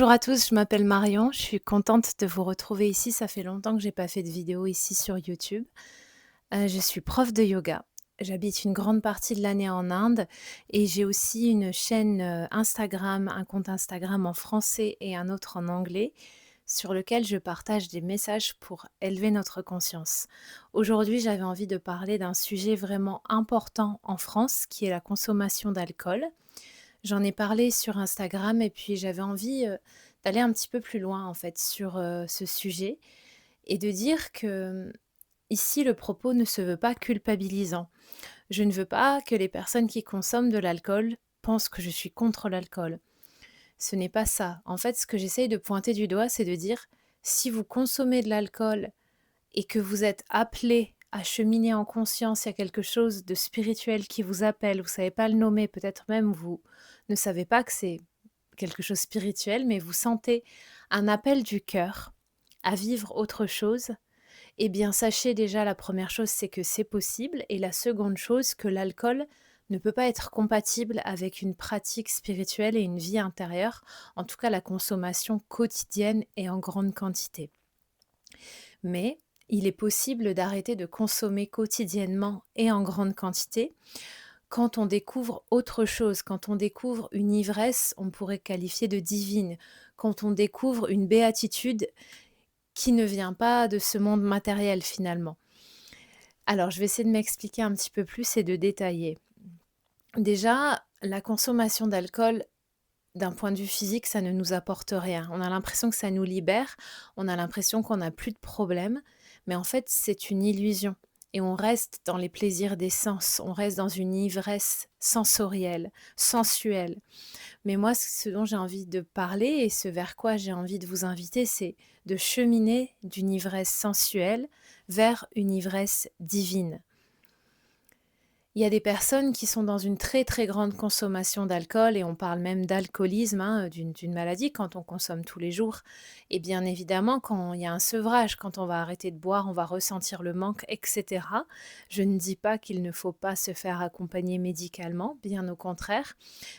Bonjour à tous, je m'appelle Marion, je suis contente de vous retrouver ici. Ça fait longtemps que j'ai pas fait de vidéo ici sur YouTube. Je suis prof de yoga. J'habite une grande partie de l'année en Inde et j'ai aussi une chaîne Instagram, un compte Instagram en français et un autre en anglais sur lequel je partage des messages pour élever notre conscience. Aujourd'hui, j'avais envie de parler d'un sujet vraiment important en France qui est la consommation d'alcool. J'en ai parlé sur Instagram et puis j'avais envie, d'aller un petit peu plus loin en fait sur, ce sujet et de dire que, ici le propos ne se veut pas culpabilisant. Je ne veux pas que les personnes qui consomment de l'alcool pensent que je suis contre l'alcool. Ce n'est pas ça. En fait, ce que j'essaye de pointer du doigt, c'est de dire: si vous consommez de l'alcool et que vous êtes appelé à cheminer en conscience, il y a quelque chose de spirituel qui vous appelle, vous savez pas le nommer, peut-être même vous ne savez pas que c'est quelque chose de spirituel, mais vous sentez un appel du cœur à vivre autre chose, eh bien sachez déjà la première chose, c'est que c'est possible et la seconde chose, que l'alcool ne peut pas être compatible avec une pratique spirituelle et une vie intérieure, en tout cas la consommation quotidienne et en grande quantité. Mais il est possible d'arrêter de consommer quotidiennement et en grande quantité quand on découvre autre chose, quand on découvre une ivresse, on pourrait qualifier de divine, quand on découvre une béatitude qui ne vient pas de ce monde matériel finalement. Alors, je vais essayer de m'expliquer un petit peu plus et de détailler. Déjà, la consommation d'alcool, d'un point de vue physique, ça ne nous apporte rien. On a l'impression que ça nous libère, on a l'impression qu'on n'a plus de problème, mais en fait, c'est une illusion. Et on reste dans les plaisirs des sens, on reste dans une ivresse sensorielle, sensuelle. Mais moi, ce dont j'ai envie de parler et ce vers quoi j'ai envie de vous inviter, c'est de cheminer d'une ivresse sensuelle vers une ivresse divine. Il y a des personnes qui sont dans une très, très grande consommation d'alcool et on parle même d'alcoolisme, hein, d'une maladie quand on consomme tous les jours et bien évidemment, quand il y a un sevrage, quand on va arrêter de boire, on va ressentir le manque et cetera. Je ne dis pas qu'il ne faut pas se faire accompagner médicalement, bien au contraire,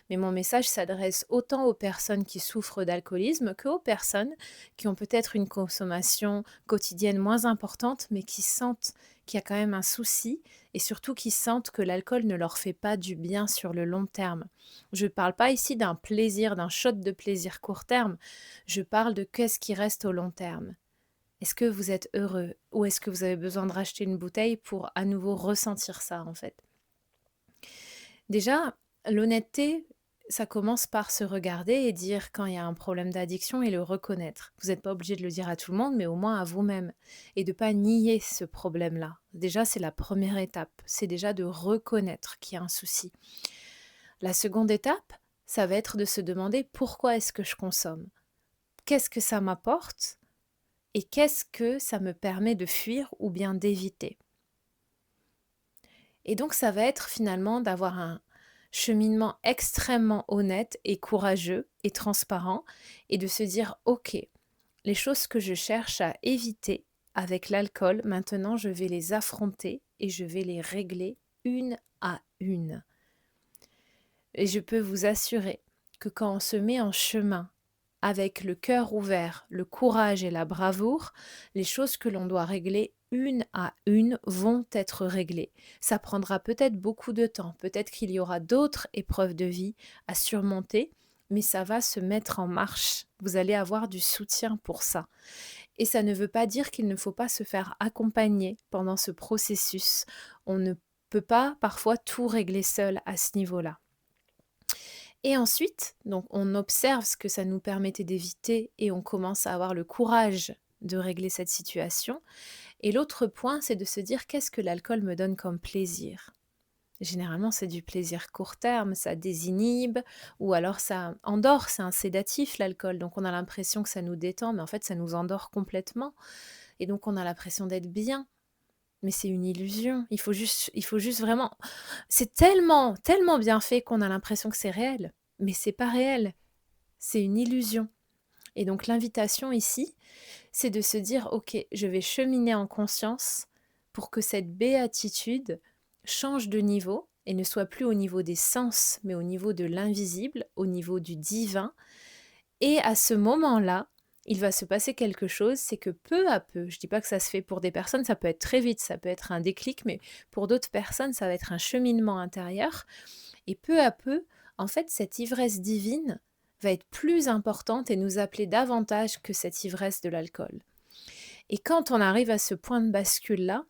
mais mon message s'adresse autant aux personnes qui souffrent d'alcoolisme qu'aux personnes qui ont peut-être une consommation quotidienne moins importante, mais qui sentent qu'il y a quand même un souci et surtout qui sentent que l'alcool ne leur fait pas du bien sur le long terme. Je ne parle pas ici d'un plaisir, d'un shot de plaisir court terme, je parle de qu'est-ce qui reste au long terme. Est-ce que vous êtes heureux ou est-ce que vous avez besoin de racheter une bouteille pour à nouveau ressentir ça en fait? Déjà, l'honnêteté, ça commence par se regarder et dire quand il y a un problème d'addiction et le reconnaître. Vous n'êtes pas obligé de le dire à tout le monde, mais au moins à vous-même. Et de ne pas nier ce problème-là. Déjà, c'est la première étape. C'est déjà de reconnaître qu'il y a un souci. La seconde étape, ça va être de se demander pourquoi est-ce que je consomme? Qu'est-ce que ça m'apporte? Et qu'est-ce que ça me permet de fuir ou bien d'éviter? Et donc, ça va être finalement d'avoir un cheminement extrêmement honnête et courageux et transparent et de se dire: «OK, les choses que je cherche à éviter avec l'alcool, maintenant je vais les affronter et je vais les régler une à une». Et je peux vous assurer que quand on se met en chemin avec le cœur ouvert, le courage et la bravoure, les choses que l'on doit régler une à une vont être réglées. Ça prendra peut-être beaucoup de temps, peut-être qu'il y aura d'autres épreuves de vie à surmonter, mais ça va se mettre en marche. Vous allez avoir du soutien pour ça. Et ça ne veut pas dire qu'il ne faut pas se faire accompagner pendant ce processus. On ne peut pas parfois tout régler seul à ce niveau-là. Et ensuite, donc on observe ce que ça nous permettait d'éviter et on commence à avoir le courage de régler cette situation. Et l'autre point, c'est de se dire: «Qu'est-ce que l'alcool me donne comme plaisir?» Généralement, c'est du plaisir court terme, ça désinhibe ou alors ça endort, c'est un sédatif l'alcool, donc on a l'impression que ça nous détend, mais en fait ça nous endort complètement et donc on a l'impression d'être bien. Mais c'est une illusion, il faut juste vraiment c'est tellement, tellement bien fait qu'on a l'impression que c'est réel, mais c'est pas réel, c'est une illusion et donc l'invitation ici, c'est de se dire: «OK, je vais cheminer en conscience pour que cette béatitude change de niveau et ne soit plus au niveau des sens, mais au niveau de l'invisible, au niveau du divin Et à ce moment-là, il va se passer quelque chose, c'est que peu à peu, je dis pas que ça se fait pour des personnes, ça peut être très vite, ça peut être un déclic, mais pour d'autres personnes, ça va être un cheminement intérieur et peu à peu, en fait, cette ivresse divine va être plus importante et nous appeler davantage que cette ivresse de l'alcool. Et quand on arrive à ce point de bascule-là,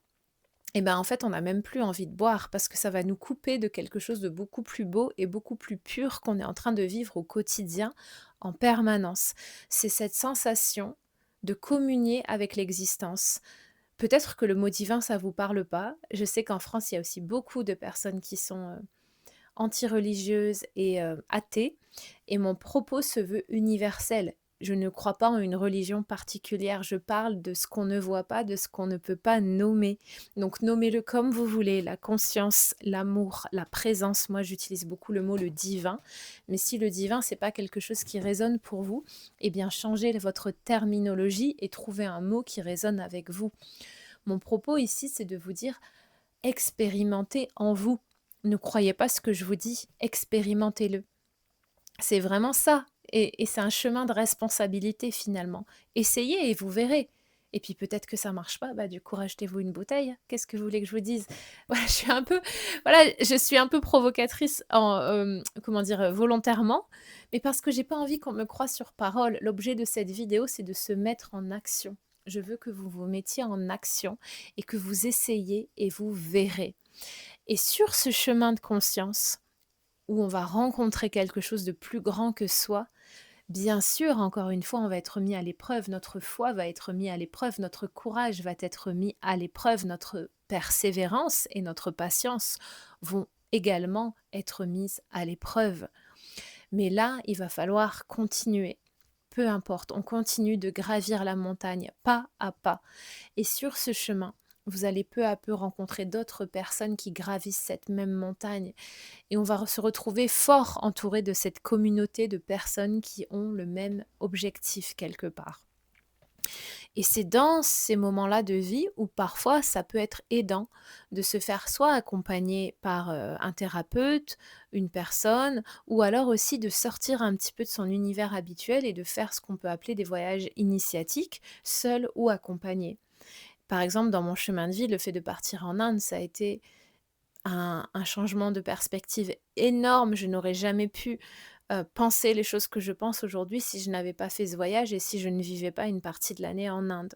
et ben, en fait, on n'a même plus envie de boire parce que ça va nous couper de quelque chose de beaucoup plus beau et beaucoup plus pur qu'on est en train de vivre au quotidien en permanence. C'est cette sensation de communier avec l'existence. Peut-être que le mot divin, ça vous parle pas. Je sais qu'en France, il y a aussi beaucoup de personnes qui sont anti-religieuse et athée et mon propos se veut universel. Je ne crois pas en une religion particulière, je parle de ce qu'on ne voit pas, de ce qu'on ne peut pas nommer. Donc nommez-le comme vous voulez, la conscience, l'amour, la présence. Moi, j'utilise beaucoup le mot le divin, mais si le divin, c'est pas quelque chose qui résonne pour vous, eh bien changez votre terminologie et trouvez un mot qui résonne avec vous. Mon propos ici, c'est de vous dire expérimentez en vous. Ne croyez pas ce que je vous dis, expérimentez-le. C'est vraiment ça. Et c'est un chemin de responsabilité finalement. Essayez et vous verrez. Et puis peut-être que ça marche pas, bah du coup rachetez-vous une bouteille. Qu'est-ce que vous voulez que je vous dise? Voilà, je suis un peu provocatrice comment dire, volontairement, mais parce que j'ai pas envie qu'on me croie sur parole. L'objet de cette vidéo, c'est de se mettre en action. Je veux que vous vous mettiez en action et que vous essayiez et vous verrez. Et sur ce chemin de conscience, où on va rencontrer quelque chose de plus grand que soi, bien sûr, encore une fois, on va être mis à l'épreuve, notre foi va être mis à l'épreuve, notre courage va être mis à l'épreuve, notre persévérance et notre patience vont également être mises à l'épreuve. Mais là, il va falloir continuer. Peu importe, on continue de gravir la montagne pas à pas. Et sur ce chemin, vous allez peu à peu rencontrer d'autres personnes qui gravissent cette même montagne. Et on va se retrouver fort entouré de cette communauté de personnes qui ont le même objectif quelque part. Et c'est dans ces moments-là de vie où parfois ça peut être aidant de se faire soit accompagner par un thérapeute, une personne, ou alors aussi de sortir un petit peu de son univers habituel et de faire ce qu'on peut appeler des voyages initiatiques, seul ou accompagné. Par exemple, dans mon chemin de vie, le fait de partir en Inde, ça a été un changement de perspective énorme. Je n'aurais jamais pu penser les choses que je pense aujourd'hui si je n'avais pas fait ce voyage et si je ne vivais pas une partie de l'année en Inde.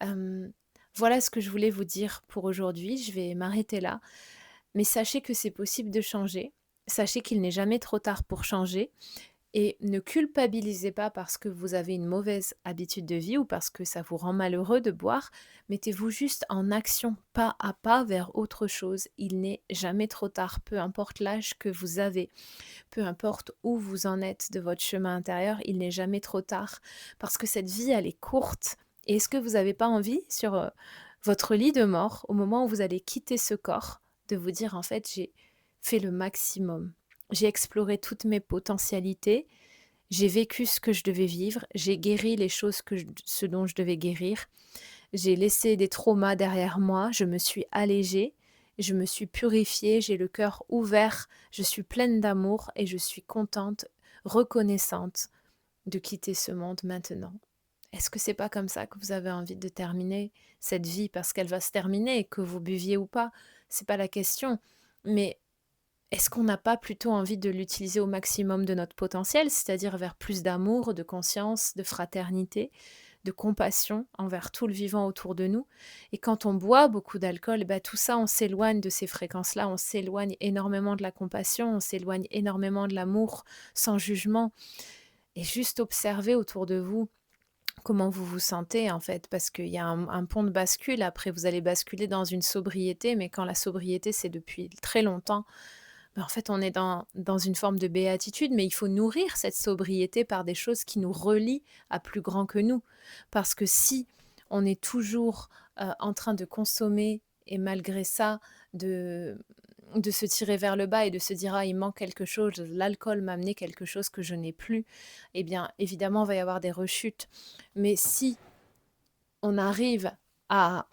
Hem, voilà ce que je voulais vous dire pour aujourd'hui. Je vais m'arrêter là. Mais sachez que c'est possible de changer. Sachez qu'il n'est jamais trop tard pour changer. Et ne culpabilisez pas parce que vous avez une mauvaise habitude de vie ou parce que ça vous rend malheureux de boire. Mettez-vous juste en action, pas à pas, vers autre chose. Il n'est jamais trop tard, peu importe l'âge que vous avez, peu importe où vous en êtes de votre chemin intérieur, il n'est jamais trop tard. Parce que cette vie, elle est courte. Et est-ce que vous n'avez pas envie, sur votre lit de mort, au moment où vous allez quitter ce corps, de vous dire, en fait, j'ai fait le maximum. J'ai exploré toutes mes potentialités, j'ai vécu ce que je devais vivre, j'ai guéri les choses ce dont je devais guérir, j'ai laissé des traumas derrière moi, je me suis allégée, je me suis purifiée, j'ai le cœur ouvert, je suis pleine d'amour et je suis contente, reconnaissante de quitter ce monde maintenant. Est-ce que c'est pas comme ça que vous avez envie de terminer cette vie parce qu'elle va se terminer, que vous buviez ou pas? C'est pas la question. Mais est-ce qu'on n'a pas plutôt envie de l'utiliser au maximum de notre potentiel, c'est-à-dire vers plus d'amour, de conscience, de fraternité, de compassion envers tout le vivant autour de nous? Et quand on boit beaucoup d'alcool, bah, tout ça, on s'éloigne de ces fréquences-là, on s'éloigne énormément de la compassion, on s'éloigne énormément de l'amour sans jugement. Et juste observer autour de vous comment vous vous sentez en fait, parce qu'il y a un pont de bascule, après vous allez basculer dans une sobriété, mais quand la sobriété c'est depuis très longtemps, ben, en fait, on est dans une forme de béatitude, mais il faut nourrir cette sobriété par des choses qui nous relient à plus grand que nous. Parce que si on est toujours en train de consommer et malgré ça, de, de se tirer vers le bas et de se dire ah il manque quelque chose, l'alcool m'a amené quelque chose que je n'ai plus, eh bien évidemment il va y avoir des rechutes. Mais si on arrive à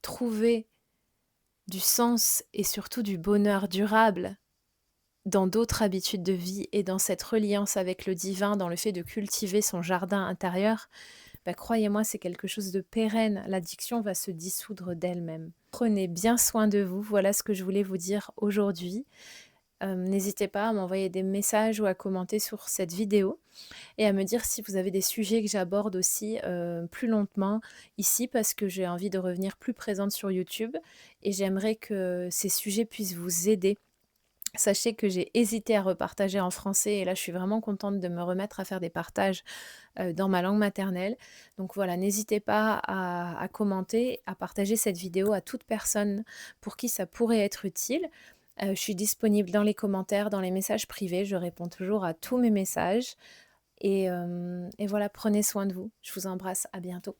trouver du sens et surtout du bonheur durable dans d'autres habitudes de vie et dans cette reliance avec le divin, dans le fait de cultiver son jardin intérieur, bah, croyez-moi, c'est quelque chose de pérenne. L'addiction va se dissoudre d'elle-même. Prenez bien soin de vous, voilà ce que je voulais vous dire aujourd'hui. N'hésitez pas à m'envoyer des messages ou à commenter sur cette vidéo et à me dire si vous avez des sujets que j'aborde aussi, plus longuement ici parce que j'ai envie de revenir plus présente sur YouTube et j'aimerais que ces sujets puissent vous aider. Sachez que j'ai hésité à repartager en français et là, je suis vraiment contente de me remettre à faire des partages, dans ma langue maternelle. Donc voilà, n'hésitez pas à commenter, à partager cette vidéo à toute personne pour qui ça pourrait être utile. Je suis disponible dans les commentaires, dans les messages privés, je réponds toujours à tous mes messages et voilà, prenez soin de vous. Je vous embrasse, à bientôt.